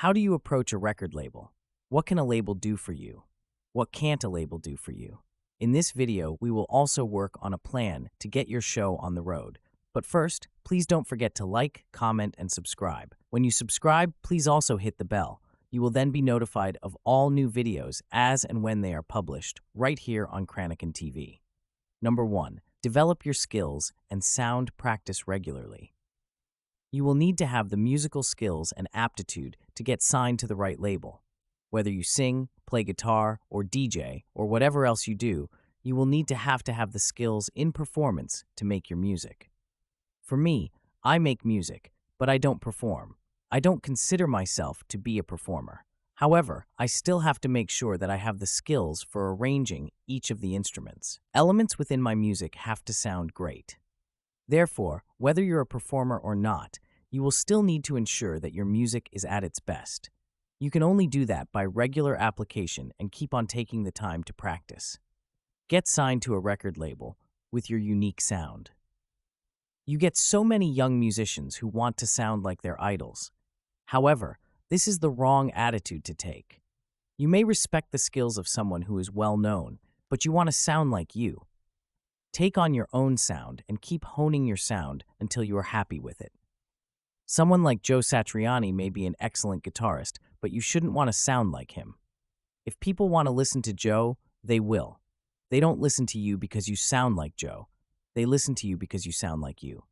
How do you approach a record label? What can a label do for you? What can't a label do for you? In this video, we will also work on a plan to get your show on the road. But first, please don't forget to like, comment, and subscribe. When you subscribe, please also hit the bell. You will then be notified of all new videos as and when they are published, right here on Krannaken TV. Number 1. Develop your skills and sound practice regularly. You will need to have the musical skills and aptitude to get signed to the right label. Whether you sing, play guitar, or DJ, or whatever else you do, you will need to have the skills in performance to make your music. For me, I make music, but I don't perform. I don't consider myself to be a performer. However, I still have to make sure that I have the skills for arranging each of the instruments. Elements within my music have to sound great. Therefore, whether you're a performer or not, you will still need to ensure that your music is at its best. You can only do that by regular application and keep on taking the time to practice. Get signed to a record label with your unique sound. You get so many young musicians who want to sound like their idols. However, this is the wrong attitude to take. You may respect the skills of someone who is well known, but you want to sound like you. Take on your own sound and keep honing your sound until you are happy with it. Someone like Joe Satriani may be an excellent guitarist, but you shouldn't want to sound like him. If people want to listen to Joe, they will. They don't listen to you because you sound like Joe. They listen to you because you sound like you.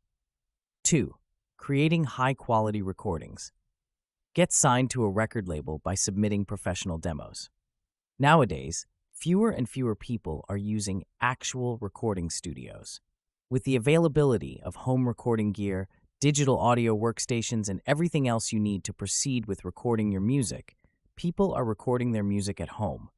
2. Creating high-quality recordings. Get signed to a record label by submitting professional demos. Nowadays, fewer and fewer people are using actual recording studios. With the availability of home recording gear, digital audio workstations, and everything else you need to proceed with recording your music, people are recording their music at home.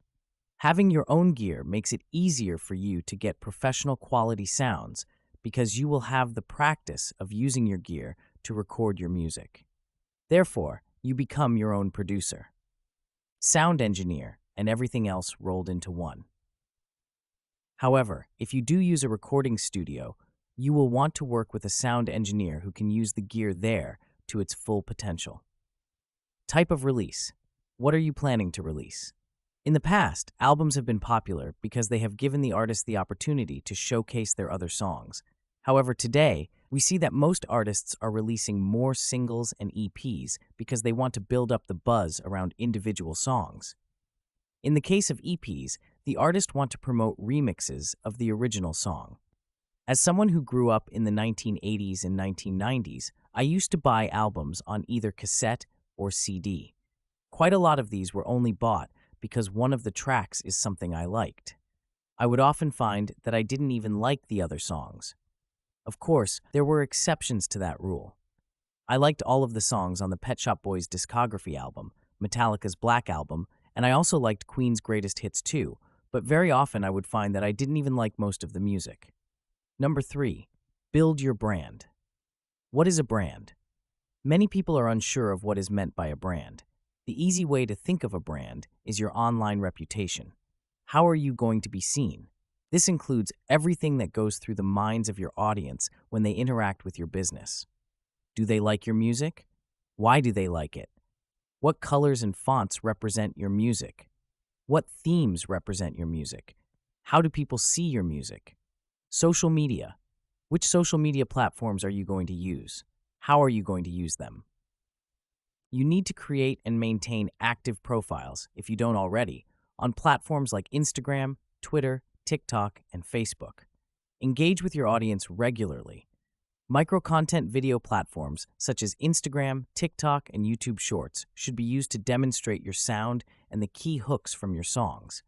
Having your own gear makes it easier for you to get professional quality sounds because you will have the practice of using your gear to record your music. Therefore, you become your own producer, sound engineer, and everything else rolled into one. However, if you do use a recording studio, you will want to work with a sound engineer who can use the gear there to its full potential. Type of release. What are you planning to release? In the past, albums have been popular because they have given the artist the opportunity to showcase their other songs. However, today, we see that most artists are releasing more singles and EPs because they want to build up the buzz around individual songs. In the case of EPs, the artists want to promote remixes of the original song. As someone who grew up in the 1980s and 1990s, I used to buy albums on either cassette or CD. Quite a lot of these were only bought because one of the tracks is something I liked. I would often find that I didn't even like the other songs. Of course, there were exceptions to that rule. I liked all of the songs on the Pet Shop Boys discography album, Metallica's Black Album, and I also liked Queen's Greatest Hits too, but very often I would find that I didn't even like most of the music. Number 3. Build your brand. What is a brand? Many people are unsure of what is meant by a brand. The easy way to think of a brand is your online reputation. How are you going to be seen? This includes everything that goes through the minds of your audience when they interact with your business. Do they like your music? Why do they like it? What colors and fonts represent your music? What themes represent your music? How do people see your music? Social media. Which social media platforms are you going to use? How are you going to use them? You need to create and maintain active profiles, if you don't already, on platforms like Instagram, Twitter, TikTok, and Facebook. Engage with your audience regularly. Micro-content video platforms such as Instagram, TikTok, and YouTube Shorts should be used to demonstrate your sound and the key hooks from your songs.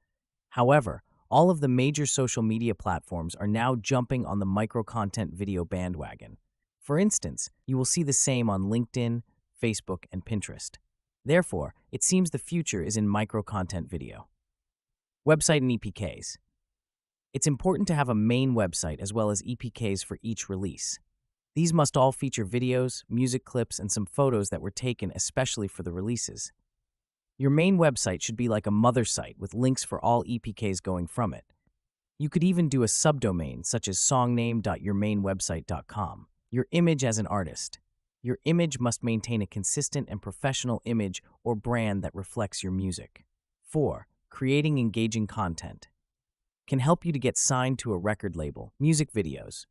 However, all of the major social media platforms are now jumping on the micro-content video bandwagon. For instance, you will see the same on LinkedIn, Facebook, and Pinterest. Therefore, it seems the future is in micro-content video. Website and EPKs. It's important to have a main website as well as EPKs for each release. These must all feature videos, music clips, and some photos that were taken especially for the releases. Your main website should be like a mother site with links for all EPKs going from it. You could even do a subdomain such as songname.yourmainwebsite.com. Your image as an artist. Your image must maintain a consistent and professional image or brand that reflects your music. 4. Creating engaging content can help you to get signed to a record label. Music videos.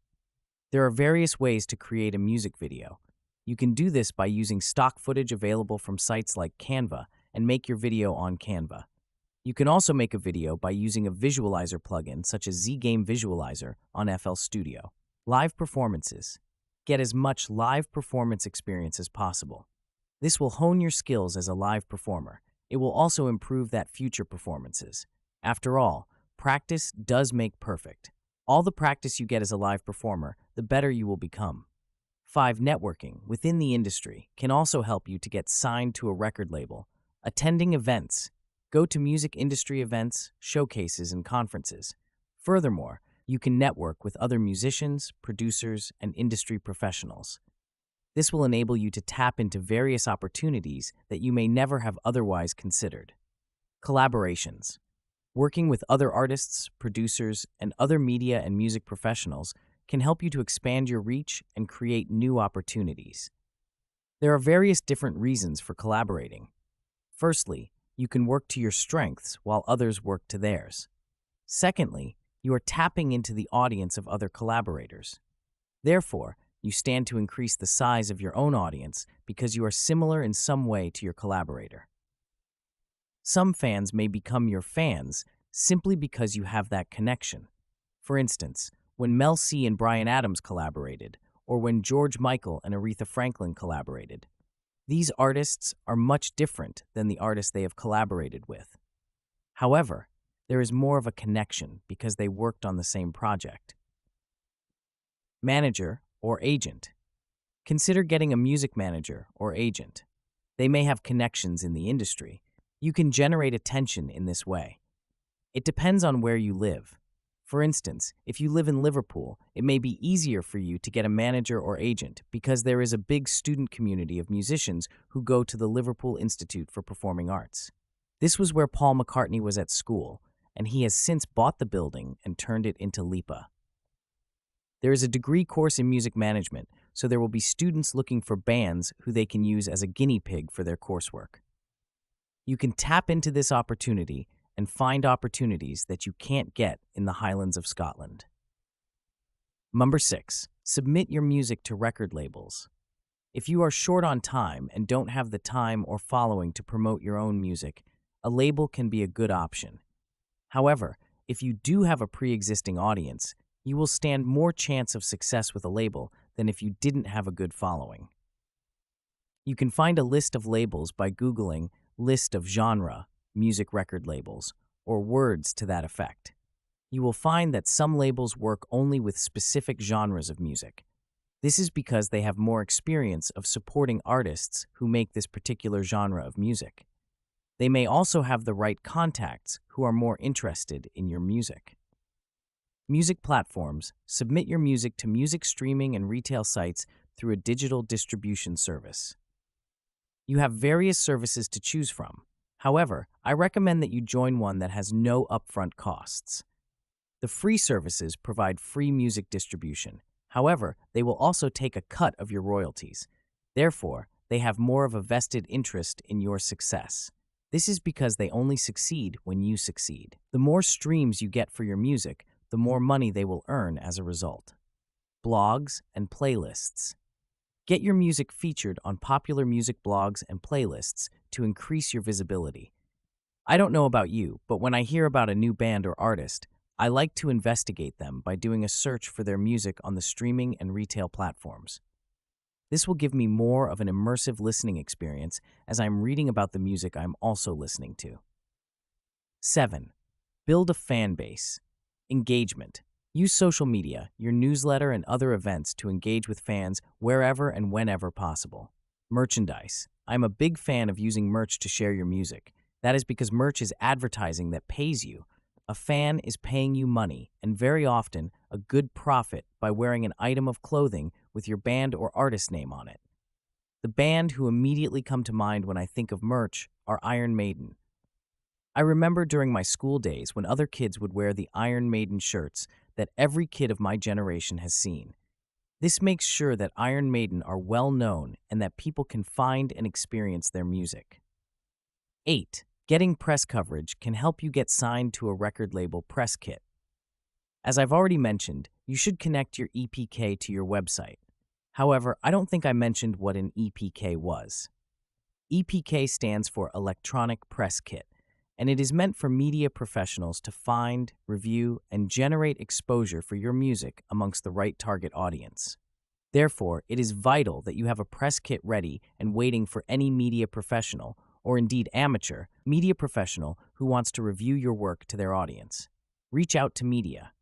There are various ways to create a music video. You can do this by using stock footage available from sites like Canva and make your video on Canva. You can also make a video by using a visualizer plugin such as Z-Game Visualizer on FL Studio. Live performances. Get as much live performance experience as possible. This will hone your skills as a live performer. It will also improve that future performances. After all, practice does make perfect. All the practice you get as a live performer, the better you will become. 5. Networking within the industry can also help you to get signed to a record label. Attending events. Go to music industry events, showcases, and conferences. Furthermore, you can network with other musicians, producers, and industry professionals. This will enable you to tap into various opportunities that you may never have otherwise considered. Collaborations. Working with other artists, producers, and other media and music professionals can help you to expand your reach and create new opportunities. There are various different reasons for collaborating. Firstly, you can work to your strengths while others work to theirs. Secondly, you are tapping into the audience of other collaborators. Therefore, you stand to increase the size of your own audience because you are similar in some way to your collaborator. Some fans may become your fans simply because you have that connection. For instance, when Mel C and Bryan Adams collaborated, or when George Michael and Aretha Franklin collaborated. These artists are much different than the artists they have collaborated with. However, there is more of a connection because they worked on the same project. Manager or agent. Consider getting a music manager or agent. They may have connections in the industry. You can generate attention in this way. It depends on where you live. For instance, if you live in Liverpool, it may be easier for you to get a manager or agent because there is a big student community of musicians who go to the Liverpool Institute for Performing Arts. This was where Paul McCartney was at school, and he has since bought the building and turned it into LIPA. There is a degree course in music management, so there will be students looking for bands who they can use as a guinea pig for their coursework. You can tap into this opportunity and find opportunities that you can't get in the Highlands of Scotland. Number 6. Submit your music to record labels. If you are short on time and don't have the time or following to promote your own music, a label can be a good option. However, if you do have a pre-existing audience, you will stand more chance of success with a label than if you didn't have a good following. You can find a list of labels by Googling list of genre, music record labels, or words to that effect. You will find that some labels work only with specific genres of music. This is because they have more experience of supporting artists who make this particular genre of music. They may also have the right contacts who are more interested in your music. Music platforms. Submit your music to music streaming and retail sites through a digital distribution service. You have various services to choose from. However, I recommend that you join one that has no upfront costs. The free services provide free music distribution. However, they will also take a cut of your royalties. Therefore, they have more of a vested interest in your success. This is because they only succeed when you succeed. The more streams you get for your music, the more money they will earn as a result. Blogs and playlists. Get your music featured on popular music blogs and playlists to increase your visibility. I don't know about you, but when I hear about a new band or artist, I like to investigate them by doing a search for their music on the streaming and retail platforms. This will give me more of an immersive listening experience as I'm reading about the music I'm also listening to. 7. Build a fan base. Engagement. Use social media, your newsletter, and other events to engage with fans wherever and whenever possible. Merchandise. I'm a big fan of using merch to share your music. That is because merch is advertising that pays you. A fan is paying you money, and very often a good profit by wearing an item of clothing with your band or artist name on it. The band who immediately come to mind when I think of merch are Iron Maiden. I remember during my school days when other kids would wear the Iron Maiden shirts that every kid of my generation has seen. This makes sure that Iron Maiden are well known and that people can find and experience their music. 8. Getting press coverage can help you get signed to a record label press kit. As I've already mentioned, you should connect your EPK to your website. However, I don't think I mentioned what an EPK was. EPK stands for Electronic Press Kit, and it is meant for media professionals to find, review, and generate exposure for your music amongst the right target audience. Therefore, it is vital that you have a press kit ready and waiting for any media professional, or indeed amateur, media professional who wants to review your work to their audience. Reach out to media.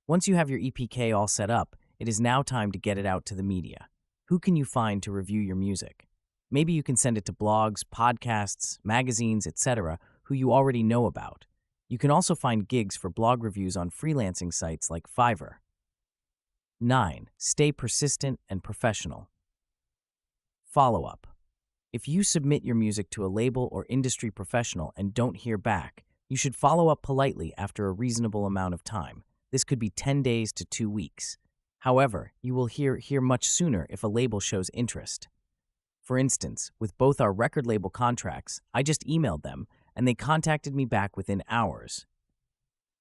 Once you have your EPK all set up, it is now time to get it out to the media. Who can you find to review your music? Maybe you can send it to blogs, podcasts, magazines, etc., who you already know about. You can also find gigs for blog reviews on freelancing sites like Fiverr. 9. Stay persistent and professional. Follow-up. If you submit your music to a label or industry professional and don't hear back, you should follow up politely after a reasonable amount of time. This could be 10 days to 2 weeks. However, you will hear much sooner if a label shows interest. For instance, with both our record label contracts, I just emailed them, and they contacted me back within hours.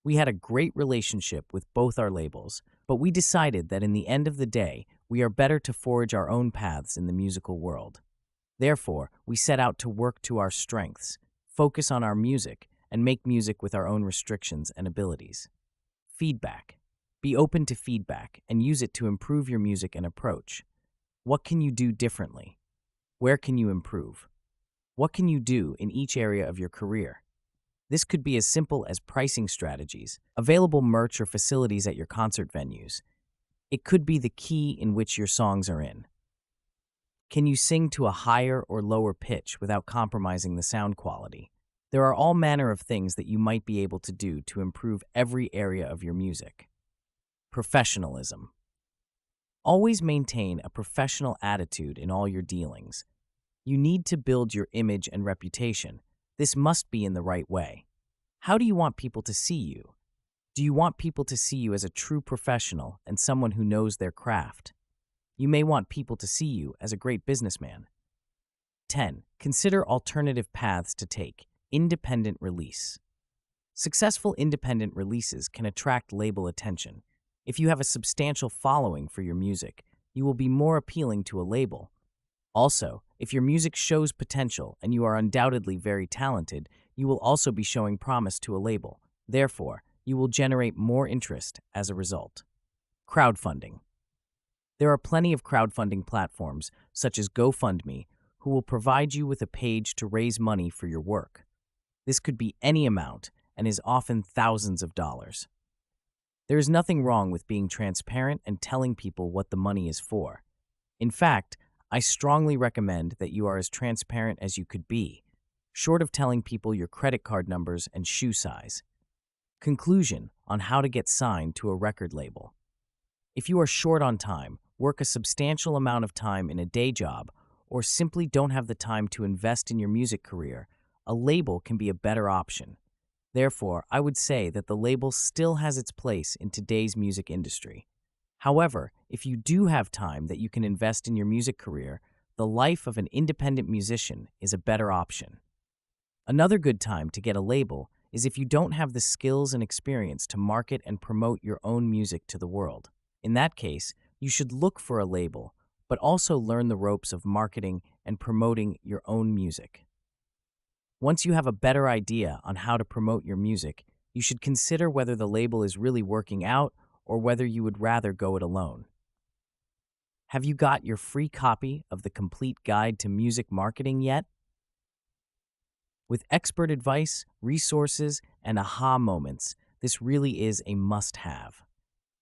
We had a great relationship with both our labels, but we decided that in the end of the day, we are better to forge our own paths in the musical world. Therefore, we set out to work to our strengths, focus on our music, and make music with our own restrictions and abilities. Feedback. Be open to feedback and use it to improve your music and approach. What can you do differently? Where can you improve? What can you do in each area of your career? This could be as simple as pricing strategies, available merch or facilities at your concert venues. It could be the key in which your songs are in. Can you sing to a higher or lower pitch without compromising the sound quality? There are all manner of things that you might be able to do to improve every area of your music. Professionalism. Always maintain a professional attitude in all your dealings. You need to build your image and reputation. This must be in the right way. How do you want people to see you? Do you want people to see you as a true professional and someone who knows their craft? You may want people to see you as a great businessman. 10. Consider alternative paths to take. Independent release. Successful independent releases can attract label attention. If you have a substantial following for your music, you will be more appealing to a label. Also, if your music shows potential and you are undoubtedly very talented, you will also be showing promise to a label. Therefore, you will generate more interest as a result. Crowdfunding. There are plenty of crowdfunding platforms, such as GoFundMe, who will provide you with a page to raise money for your work. This could be any amount and is often thousands of dollars. There is nothing wrong with being transparent and telling people what the money is for. In fact, I strongly recommend that you are as transparent as you could be, short of telling people your credit card numbers and shoe size. Conclusion on how to get signed to a record label. If you are short on time, work a substantial amount of time in a day job, or simply don't have the time to invest in your music career, a label can be a better option. Therefore, I would say that the label still has its place in today's music industry. However, if you do have time that you can invest in your music career, the life of an independent musician is a better option. Another good time to get a label is if you don't have the skills and experience to market and promote your own music to the world. In that case, you should look for a label, but also learn the ropes of marketing and promoting your own music. Once you have a better idea on how to promote your music, you should consider whether the label is really working out or whether you would rather go it alone. Have you got your free copy of the Complete Guide to Music Marketing yet? With expert advice, resources, and aha moments, this really is a must-have.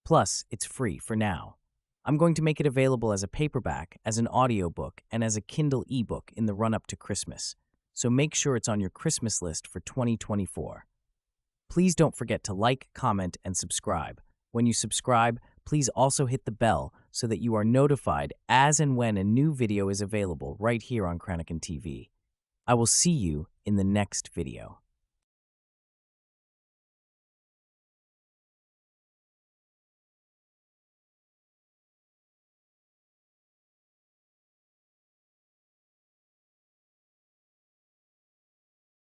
Plus, it's free for now. I'm going to make it available as a paperback, as an audiobook, and as a Kindle ebook in the run-up to Christmas. So make sure it's on your Christmas list for 2024. Please don't forget to like, comment, and subscribe. When you subscribe, please also hit the bell so that you are notified as and when a new video is available right here on Krannaken TV. I will see you in the next video.